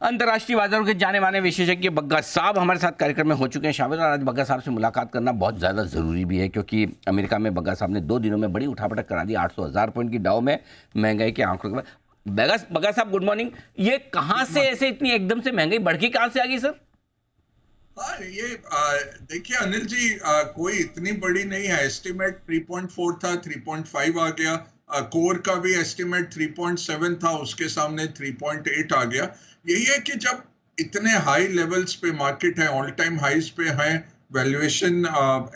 अंतर्राष्ट्रीय बाजारों के जाने माने विशेषज्ञ बग्गा साहब हमारे साथ कार्यक्रम में हो चुके हैं शामिल। और आज बग्गा साहब से मुलाकात करना बहुत ज़्यादा ज़रूरी भी है, क्योंकि अमेरिका में बग्गा साहब ने 2 दिनों में बड़ी उठापटक करा दी। 800,000 पॉइंट की डाउ में महंगाई के आंकड़ों के बाद। बग्गा साहब गुड मॉर्निंग। ये कहाँ से ऐसे इतनी एकदम से महंगाई बढ़ के कहाँ से आ गई सर? हाँ, ये देखिए अनिल जी, कोई इतनी बड़ी नहीं है। एस्टिमेट 3.4 था, 3.5 आ गया। कोर का भी एस्टिमेट 3.7 था, उसके सामने 3.8 आ गया। यही है कि जब इतने हाई लेवल्स पे मार्केट है, ऑल टाइम हाईज पे है, वैल्यूएशन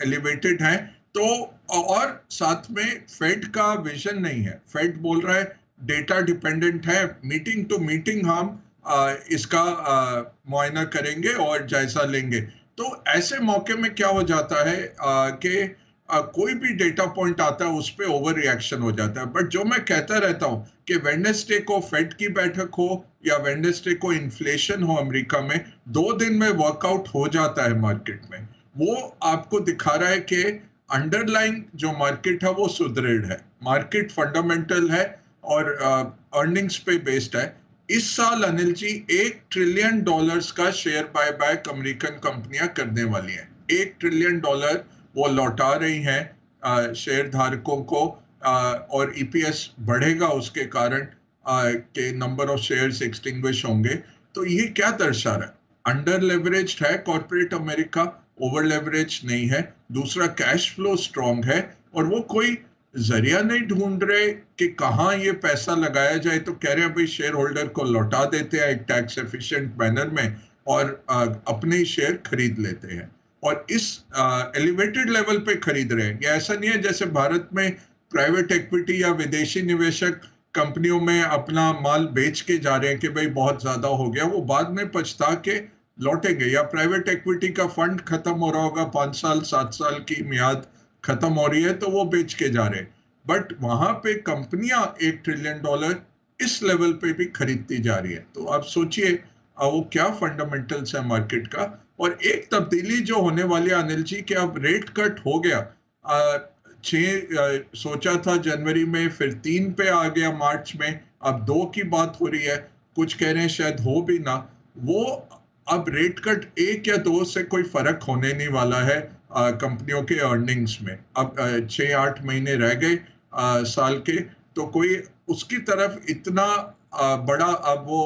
एलिवेटेड है, तो और साथ में फेड का विजन नहीं है। फेड बोल रहा है डेटा डिपेंडेंट है, मीटिंग टू मीटिंग हम इसका मुआयना करेंगे और जायजा लेंगे। तो ऐसे मौके में क्या हो जाता है कि कोई भी डेटा पॉइंट आता है उस पर ओवर रिएक्शन हो जाता है। बट जो मैं कहता रहता हूं कि वेडनेसडे को फेड की बैठक हो या वेडनेसडे को इन्फ्लेशन हो अमेरिका में, 2 दिन में वर्कआउट हो जाता है मार्केट में। वो आपको दिखा रहा है कि अंडरलाइन जो मार्केट है वो सुदृढ़ है, मार्केट फंडामेंटल है और अर्निंग्स पे बेस्ड है। इस साल अनिल जी $1 ट्रिलियन का शेयर बायबैक अमेरिकन कंपनियां करने वाली हैं। $1 ट्रिलियन वो लौटा रही हैं शेयर धारकों को, और ईपीएस बढ़ेगा उसके कारण के नंबर ऑफ शेयर्स एक्सटिंग्विश होंगे। तो ये क्या दर्शा रहा है? अंडर लेवरेज्ड है कॉर्पोरेट अमेरिका, ओवर लेवरेज नहीं है। दूसरा, कैश फ्लो स्ट्रांग है और वो कोई जरिया नहीं ढूंढ रहे कि कहाँ ये पैसा लगाया जाए। तो कह रहे हैं भाई शेयर होल्डर को लौटा देते हैं एक टैक्स एफिशिएंट मैनर में और अपने ही शेयर खरीद लेते हैं, और इस एलिवेटेड लेवल पे खरीद रहे हैं। ये ऐसा नहीं है जैसे भारत में प्राइवेट इक्विटी या विदेशी निवेशक कंपनियों में अपना माल बेच के जा रहे हैं कि भाई बहुत ज्यादा हो गया, वो बाद में पछता के लौटेंगे। या प्राइवेट इक्विटी का फंड खत्म हो रहा होगा, 5 साल 7 साल की मियाद खत्म हो रही है तो वो बेच के जा रहे हैं। बट वहां पे कंपनियां $1 ट्रिलियन इस लेवल पे भी खरीदती जा रही है। तो आप सोचिए वो क्या फंडामेंटल्स है मार्केट का। और एक तब्दीली जो होने वाली है अनिल जी, कि अब रेट कट हो गया। 6 सोचा था जनवरी में, फिर 3 पे आ गया मार्च में, अब 2 की बात हो रही है, कुछ कह रहे हैं शायद हो भी ना। वो अब रेट कट 1 या 2 से कोई फर्क होने नहीं वाला है कंपनियों के अर्निंग्स में। अब 6-8 महीने रह गए साल के, तो कोई उसकी तरफ इतना बड़ा अब वो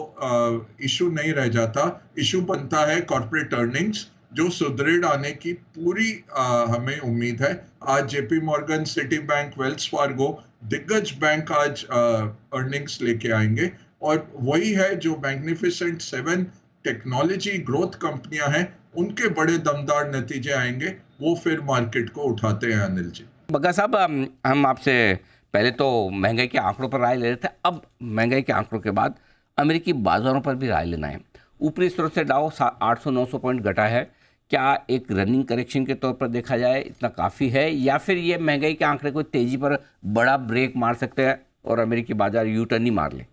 इशू नहीं रह जाता। इशू बनता है कॉर्पोरेट अर्निंग्स, जो सुदृढ़ आने की पूरी हमें उम्मीद है। आज JP Morgan, city bank, Wells Fargo, दिग्गज बैंक आज अर्निंग्स लेके आएंगे, और वही है जो मैग्निफिसेंट 7 टेक्नोलॉजी ग्रोथ कंपनियां हैं, उनके बड़े दमदार नतीजे आएंगे, वो फिर मार्केट को उठाते हैं अनिल जी। बग्गा साहब, हम आपसे पहले तो महंगाई के आंकड़ों पर राय ले रहे थे, अब महंगाई के आंकड़ों के बाद अमेरिकी बाजारों पर भी राय लेना है। ऊपरी स्रोत से डाउ 800-900 पॉइंट घटा है। क्या एक रनिंग करेक्शन के तौर पर देखा जाए इतना काफ़ी है, या फिर ये महंगाई के आंकड़े को तेजी पर बड़ा ब्रेक मार सकते हैं और अमेरिकी बाजार यू टर्न ही मार ले?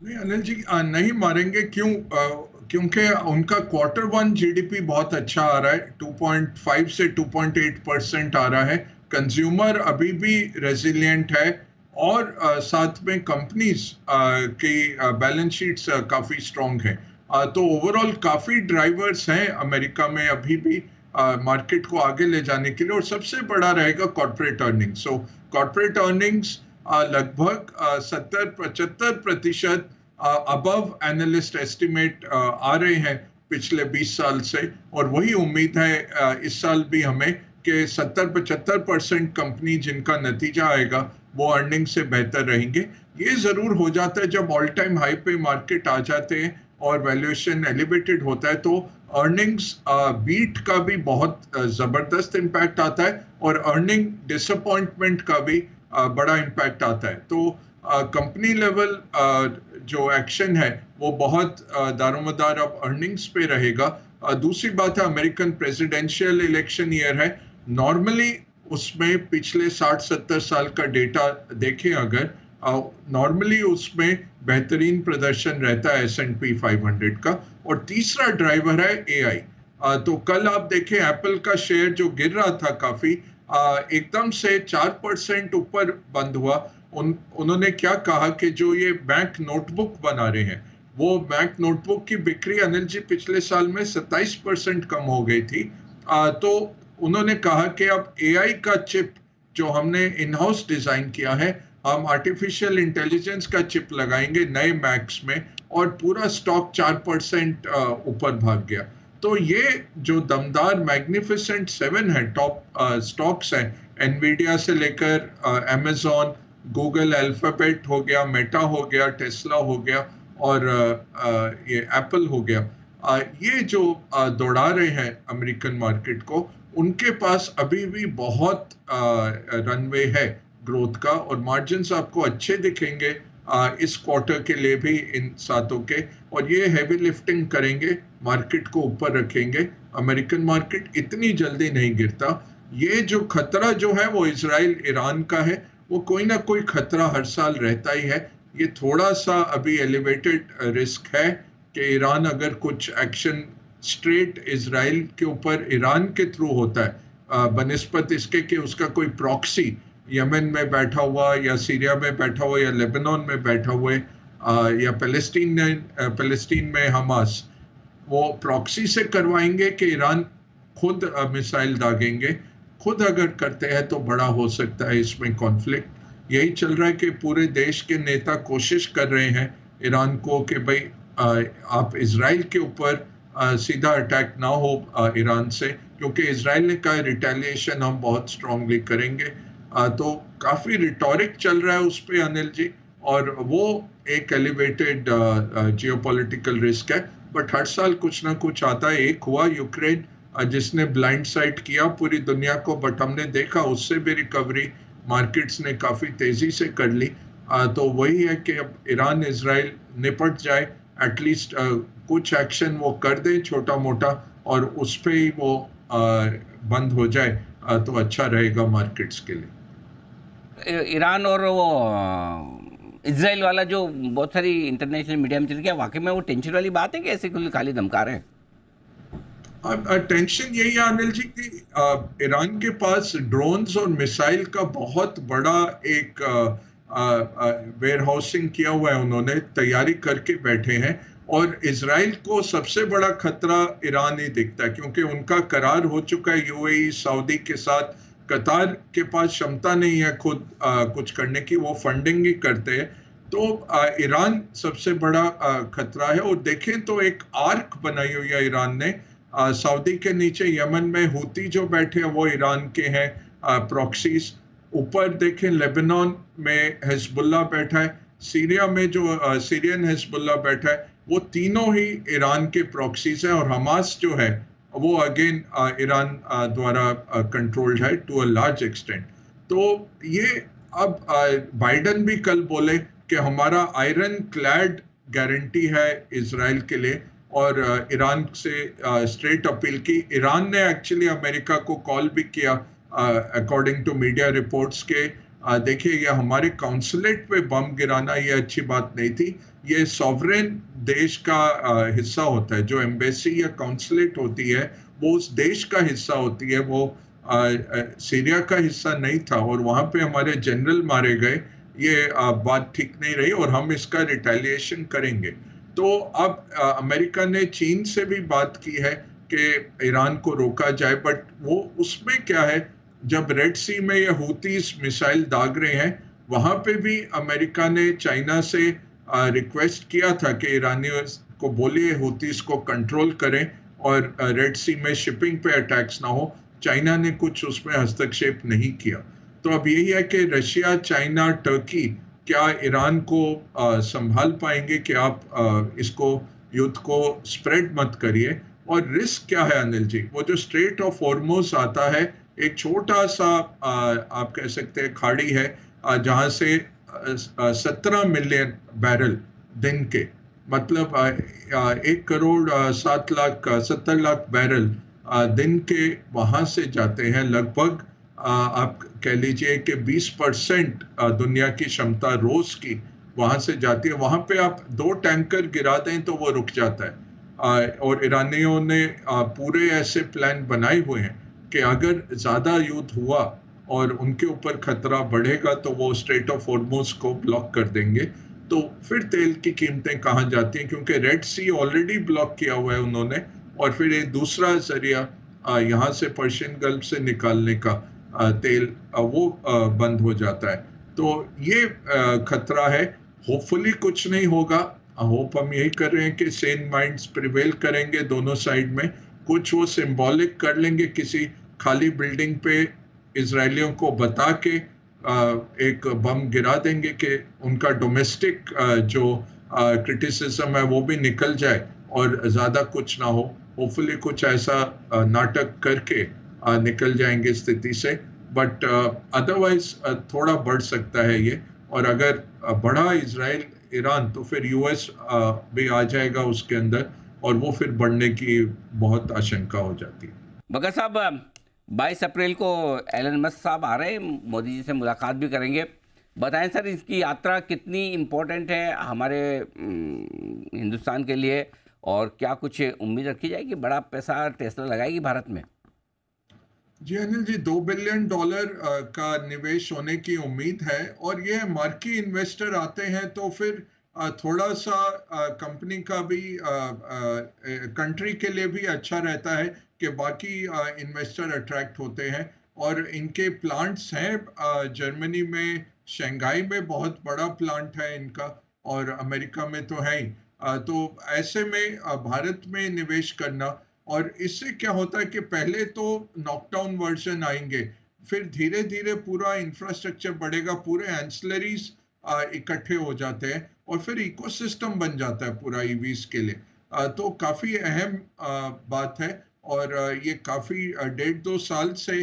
नहीं अनिल जी, नहीं मारेंगे। क्यों? क्योंकि उनका Q1 जीडीपी बहुत अच्छा आ रहा है, 2.5 से 2.8% आ रहा है। कंज्यूमर अभी भी रेजिलिएंट है, और साथ में कंपनीज की बैलेंस शीट्स काफी स्ट्रांग है। तो ओवरऑल काफी ड्राइवर्स हैं अमेरिका में अभी भी मार्केट को आगे ले जाने के लिए, और सबसे बड़ा रहेगा कॉर्पोरेट अर्निंग्स। सो कॉर्पोरेट अर्निंग्स लगभग 70-75% अबव एनालिस्ट एस्टिमेट आ रहे हैं पिछले 20 साल से, और वही उम्मीद है इस साल भी हमें कि 70-75% कंपनी जिनका नतीजा आएगा वो अर्निंग से बेहतर रहेंगे। ये जरूर हो जाता है जब ऑल टाइम हाई पे मार्केट आ जाते हैं और वैल्यूएशन एलिवेटेड होता है, तो अर्निंग्स बीट का भी बहुत जबरदस्त इम्पैक्ट आता है, और अर्निंग डिसअपॉइंटमेंट का भी बड़ा इम्पैक्ट आता है। तो कंपनी लेवल जो एक्शन है वो बहुत दारोमदार अब अर्निंग्स पे रहेगा। दूसरी बात है, अमेरिकन प्रेसिडेंशियल इलेक्शन ईयर है। नॉर्मली उसमें पिछले 60-70 साल का डेटा देखें अगर, नॉर्मली उसमें बेहतरीन प्रदर्शन रहता है S&P 500 का। और तीसरा ड्राइवर है एआई। तो कल आप देखें एप्पल का शेयर जो गिर रहा था काफी, एकदम से 4% ऊपर बंद हुआ। उन्होंने क्या कहा कि जो ये बैंक नोटबुक बना रहे हैं, वो मैक नोटबुक की बिक्री अनिल जी पिछले साल में 27% कम हो गई थी। तो उन्होंने कहा कि अब एआई का चिप जो हमने इन हाउस डिजाइन किया है, हम आर्टिफिशियल इंटेलिजेंस का चिप लगाएंगे नए मैक्स में, और पूरा स्टॉक 4% ऊपर भाग गया। तो ये जो दमदार मैग्निफिसेंट 7 है, टॉप स्टॉक्स हैं, एनवीडिया से लेकर अमेजॉन, गूगल, अल्फाबेट हो गया, मेटा हो गया, टेस्ला हो गया, और ये एप्पल हो गया, ये जो दौड़ा रहे हैं अमेरिकन मार्केट को, उनके पास अभी भी बहुत रनवे है ग्रोथ का, और मार्जिन्स आपको अच्छे दिखेंगे इस क्वार्टर के लिए भी इन सातों के, और ये हैवी लिफ्टिंग करेंगे, मार्केट को ऊपर रखेंगे। अमेरिकन मार्केट इतनी जल्दी नहीं गिरता। ये जो खतरा जो है वो इजराइल ईरान का है, वो कोई ना कोई खतरा हर साल रहता ही है। ये थोड़ा सा अभी एलिवेटेड रिस्क है कि ईरान अगर कुछ एक्शन स्ट्रेट इजराइल के ऊपर ईरान के थ्रू होता है, बनिस्बत इसके कि उसका कोई प्रॉक्सी यमन में बैठा हुआ, या सीरिया में बैठा हुआ, या लेबनान में बैठा हुआ, या पैलेस्टीन में हमास, वो प्रॉक्सी से करवाएंगे कि ईरान खुद मिसाइल दागेंगे। खुद अगर करते हैं तो बड़ा हो सकता है इसमें कॉन्फ्लिक्ट। यही चल रहा है कि पूरे देश के नेता कोशिश कर रहे हैं ईरान को कि भाई आप इजराइल के ऊपर सीधा अटैक ना हो ईरान से, क्योंकि इजराइल ने कहा रिटेलिएशन हम बहुत स्ट्रांगली करेंगे। तो काफी रिटोरिक चल रहा है उस पे अनिल जी, और वो एक एलिवेटेड जियोपॉलिटिकल रिस्क है। बट हर साल कुछ ना कुछ आता है। एक हुआ यूक्रेन जिसने ब्लाइंड साइड किया पूरी दुनिया को, बट हमने देखा उससे भी रिकवरी मार्केट्स ने काफी तेजी से कर ली। तो वही है कि अब ईरान इजराइल निपट जाए, एटलीस्ट कुछ एक्शन वो कर दे छोटा मोटा, और उस पे ही वो बंद हो जाए, तो अच्छा रहेगा मार्केट्स के लिए। ईरान और वो इजराइल वाला जो बहुत सारी इंटरनेशनल मीडिया में चल गया, वाकई में वो टेंशन वाली बात है कि ऐसे कुछ खाली धमका रहे हैं? टेंशन यही है अनिल जी कि ईरान के पास ड्रोन्स और मिसाइल का बहुत बड़ा एक वेयर हाउसिंग किया हुआ है, उन्होंने तैयारी करके बैठे हैं। और इजराइल को सबसे बड़ा खतरा ईरान ही दिखता है, क्योंकि उनका करार हो चुका है यूएई सऊदी के साथ। कतार के पास क्षमता नहीं है खुद कुछ करने की, वो फंडिंग ही करते हैं। तो ईरान सबसे बड़ा खतरा है। और देखें तो एक आर्क बनाई हुई है ईरान ने, सऊदी के नीचे यमन में हूती जो बैठे हैं वो ईरान के हैं प्रॉक्सीज। ऊपर देखें लेबनान में हिजबुल्लाह बैठा है, सीरिया में जो सीरियन हिजबुल्लाह बैठा है, वो तीनों ही ईरान के प्रॉक्सीज हैं। और हमास जो है वो अगेन ईरान द्वारा कंट्रोल्ड है टू अ लार्ज एक्सटेंट। तो ये अब बाइडन भी कल बोले कि हमारा आयरन क्लैड गारंटी है इजराइल के लिए, और ईरान से स्ट्रेट अपील की। ईरान ने एक्चुअली अमेरिका को कॉल भी किया अकॉर्डिंग टू मीडिया रिपोर्ट्स के, देखिए ये हमारे काउंसुलेट पे बम गिराना ये अच्छी बात नहीं थी। ये सॉवरेन देश का हिस्सा होता है, जो एम्बेसी या काउंसुलेट होती है वो उस देश का हिस्सा होती है, वो सीरिया का हिस्सा नहीं था, और वहां पे हमारे जनरल मारे गए। ये बात ठीक नहीं रही, और हम इसका रिटेलिएशन करेंगे। तो अब अमेरिका ने चीन से भी बात की है कि ईरान को रोका जाए, बट वो उसमें क्या है, जब रेड सी में ये हूतीस मिसाइल दाग रहे हैं, वहां पे भी अमेरिका ने चाइना से रिक्वेस्ट किया था कि ईरानियों को बोलिए हूतीस को कंट्रोल करें और रेड सी में शिपिंग पे अटैक्स ना हो। चाइना ने कुछ उसमें हस्तक्षेप नहीं किया। तो अब यही है कि रशिया, चाइना, टर्की क्या ईरान को संभाल पाएंगे कि आप इसको युद्ध को स्प्रेड मत करिए। और रिस्क क्या है अनिल जी, वो जो स्ट्रेट ऑफ हॉर्मुज आता है, एक छोटा सा आप कह सकते हैं खाड़ी है, जहां से 17 मिलियन बैरल दिन के, मतलब 1,07,70,00,000 बैरल दिन के वहां से जाते हैं। लगभग आप कह लीजिए कि 20% दुनिया की क्षमता रोज की वहां से जाती है। वहां पे आप 2 टैंकर गिरा दें तो वो रुक जाता है। और ईरानियों ने पूरे ऐसे प्लान बनाए हुए हैं कि अगर ज्यादा युद्ध हुआ और उनके ऊपर खतरा बढ़ेगा तो वो स्ट्रेट ऑफ हॉर्मुज को ब्लॉक कर देंगे। तो फिर तेल की कीमतें कहाँ जाती हैं, क्योंकि रेड सी ऑलरेडी ब्लॉक किया हुआ है उन्होंने, और फिर एक दूसरा जरिया यहाँ से पर्शियन गल्फ से निकालने का तेल वो बंद हो जाता है। तो ये खतरा है। होपफुली कुछ नहीं होगा। होप हम यही कर रहे हैं कि सेन माइंड्स प्रिवेल करेंगे दोनों साइड में, कुछ वो सिंबॉलिक कर लेंगे, किसी खाली बिल्डिंग पे इजरायलियों को बता के एक बम गिरा देंगे कि उनका डोमेस्टिक जो क्रिटिसिज्म है वो भी निकल जाए और ज़्यादा कुछ ना हो। होपफुली कुछ ऐसा नाटक करके निकल जाएंगे स्थिति से, बट अदरवाइज थोड़ा बढ़ सकता है ये। और अगर बढ़ा इजराइल ईरान तो फिर यूएस भी आ जाएगा उसके अंदर, और वो फिर बढ़ने की बहुत आशंका हो जाती है। बगर साहब, 22 अप्रैल को एलन मस्क साहब आ रहे हैं, मोदी जी से मुलाकात भी करेंगे। बताएं सर, इसकी यात्रा कितनी इम्पोर्टेंट है हमारे हिंदुस्तान के लिए, और क्या कुछ उम्मीद रखी जाएगी? बड़ा पैसा टेस्ला लगाएगी भारत में? जी अनिल जी, $2 बिलियन का निवेश होने की उम्मीद है, और ये मार्की इन्वेस्टर आते हैं तो फिर थोड़ा सा कंपनी का भी कंट्री के लिए भी अच्छा रहता है कि बाकी इन्वेस्टर अट्रैक्ट होते हैं। और इनके प्लांट्स हैं जर्मनी में, शंघाई में बहुत बड़ा प्लांट है इनका, और अमेरिका में तो है ही। तो ऐसे में भारत में निवेश करना, और इससे क्या होता है कि पहले तो नॉकडाउन वर्जन आएंगे, फिर धीरे धीरे पूरा इंफ्रास्ट्रक्चर बढ़ेगा, पूरे एंसिलरीज इकट्ठे हो जाते हैं, और फिर इकोसिस्टम बन जाता है पूरा ईवीज के लिए। तो काफी अहम बात है। और ये काफी 1.5-2 साल से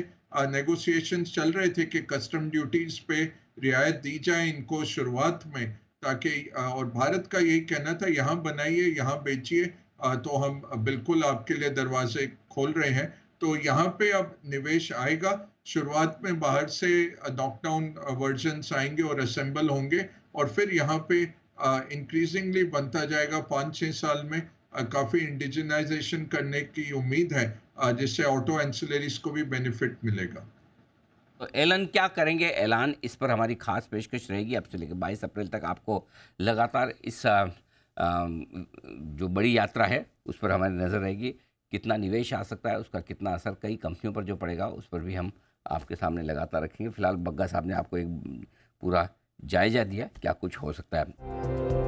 नेगोशिएशंस चल रहे थे कि कस्टम ड्यूटीज पे रियायत दी जाए इनको शुरुआत में, ताकि और भारत का यही कहना था, यहाँ बनाइए यहाँ बेचिए, तो हम बिल्कुल आपके लिए दरवाजे खोल रहे हैं। तो यहाँ पे अब निवेश आएगा। शुरुआत में बाहर से नॉकडाउन वर्जन्स आएंगे और असेंबल होंगे, और फिर यहाँ पे इंक्रीजिंगली बनता जाएगा 5-6 साल में। काफी इंडिजिनाइजेशन करने की उम्मीद है, जिससे ऑटो एंसिलरीज को भी बेनिफिट मिलेगा। तो एलन क्या करेंगे ऐलान, इस पर हमारी खास पेशकश रहेगी। अब से लेकर 22 अप्रैल तक आपको लगातार इस जो बड़ी यात्रा है उस पर हमारी नज़र रहेगी। कितना निवेश आ सकता है, उसका कितना असर कई कंपनियों पर जो पड़ेगा, उस पर भी हम आपके सामने लगातार रखेंगे। फिलहाल बग्गा साहब ने आपको एक पूरा जायजा दिया क्या कुछ हो सकता है।